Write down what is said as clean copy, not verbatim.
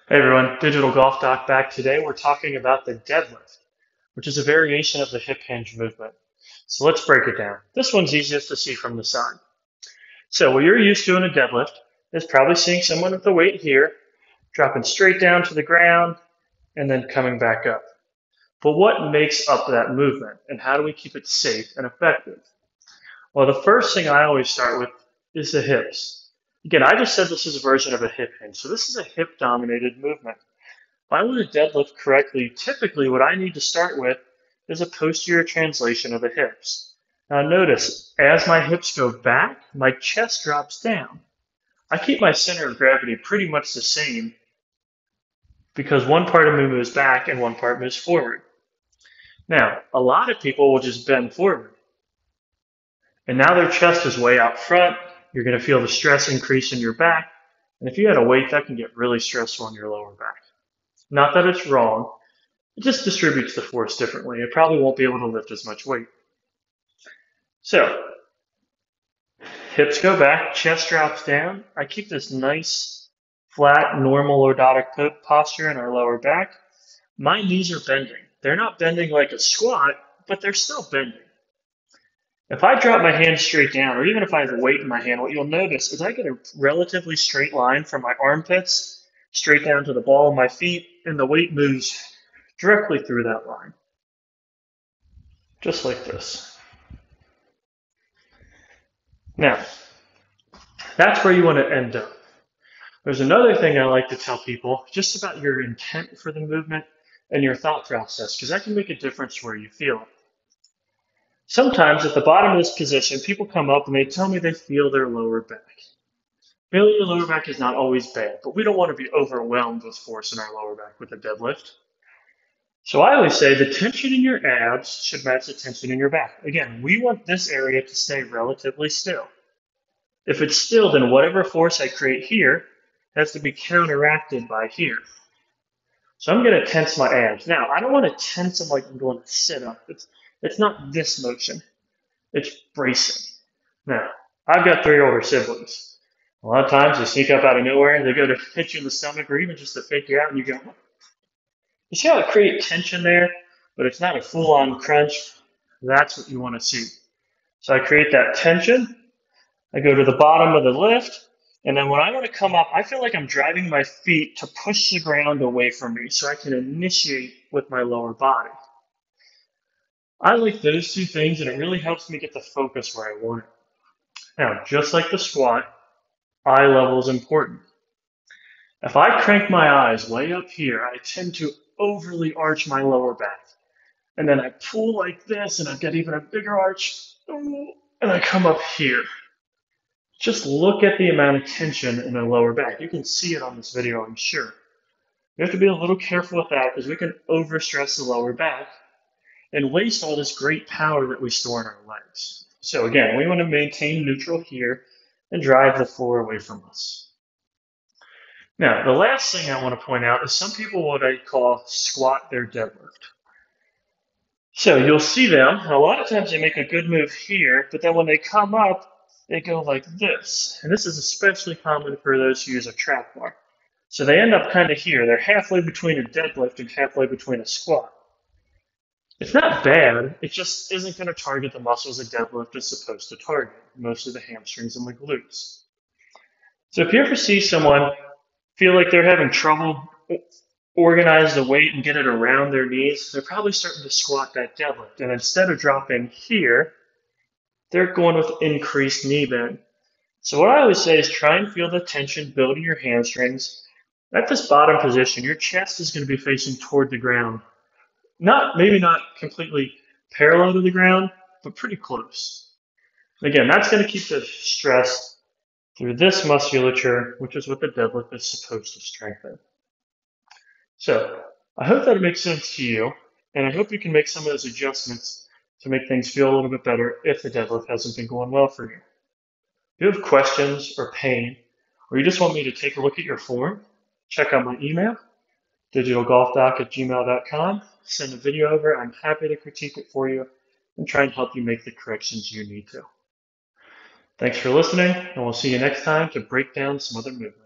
Hey everyone, Digital Golf Doc back today. We're talking about the deadlift, which is a variation of the hip hinge movement. So let's break it down. This one's easiest to see from the side. So what you're used to in a deadlift is probably seeing someone with the weight here, dropping straight down to the ground, and then coming back up. But what makes up that movement, and how do we keep it safe and effective? Well, the first thing I always start with is the hips. Again, I just said this is a version of a hip hinge, so this is a hip-dominated movement. If I want to deadlift correctly, typically what I need to start with is a posterior translation of the hips. Now notice, as my hips go back, my chest drops down. I keep my center of gravity pretty much the same because one part of me moves back and one part moves forward. Now, a lot of people will just bend forward. And now their chest is way out front. You're going to feel the stress increase in your back. And if you had a weight, that can get really stressful on your lower back. Not that it's wrong, it just distributes the force differently. It probably won't be able to lift as much weight. So, hips go back, chest drops down. I keep this nice, flat, normal lordotic posture in our lower back. My knees are bending. They're not bending like a squat, but they're still bending. If I drop my hand straight down, or even if I have a weight in my hand, what you'll notice is I get a relatively straight line from my armpits straight down to the ball of my feet, and the weight moves directly through that line, just like this. Now, that's where you want to end up. There's another thing I like to tell people, just about your intent for the movement and your thought process, because that can make a difference where you feel it. Sometimes at the bottom of this position, people come up and they tell me they feel their lower back. Feeling your lower back is not always bad, but we don't want to be overwhelmed with force in our lower back with a deadlift. So I always say the tension in your abs should match the tension in your back. Again, we want this area to stay relatively still. If it's still, then whatever force I create here has to be counteracted by here. So I'm going to tense my abs. Now, I don't want to tense them like I'm going to sit up. It's not this motion. It's bracing. Now, I've got 3 older siblings. A lot of times they sneak up out of nowhere, they go to hit you in the stomach or even just to fake you out, and you go, you see how I create tension there, but it's not a full-on crunch? That's what you want to see. So I create that tension. I go to the bottom of the lift, and then when I want to come up, I feel like I'm driving my feet to push the ground away from me so I can initiate with my lower body. I like those 2 things, and it really helps me get the focus where I want it. Now, just like the squat, eye level is important. If I crank my eyes way up here, I tend to overly arch my lower back. And then I pull like this, and I've got even a bigger arch, and I come up here. Just look at the amount of tension in the lower back. You can see it on this video, I'm sure. You have to be a little careful with that because we can overstress the lower back and waste all this great power that we store in our legs. So again, we want to maintain neutral here and drive the floor away from us. Now, the last thing I want to point out is some people what I call squat their deadlift. So you'll see them, a lot of times they make a good move here, but then when they come up, they go like this. And this is especially common for those who use a trap bar. So they end up kind of here. They're halfway between a deadlift and halfway between a squat. It's not bad, it just isn't going to target the muscles a deadlift is supposed to target, mostly the hamstrings and the glutes. So if you ever see someone feel like they're having trouble organize the weight and get it around their knees, they're probably starting to squat that deadlift. And instead of dropping here, they're going with increased knee bend. So what I always say is try and feel the tension building your hamstrings. At this bottom position, your chest is going to be facing toward the ground. Maybe not completely parallel to the ground, but pretty close. Again, that's going to keep the stress through this musculature, which is what the deadlift is supposed to strengthen. So I hope that makes sense to you, and I hope you can make some of those adjustments to make things feel a little bit better if the deadlift hasn't been going well for you. If you have questions or pain, or you just want me to take a look at your form, check out my email, digitalgolfdoc@gmail.com. Send a video over. I'm happy to critique it for you and try and help you make the corrections you need to. Thanks for listening, and we'll see you next time to break down some other movements.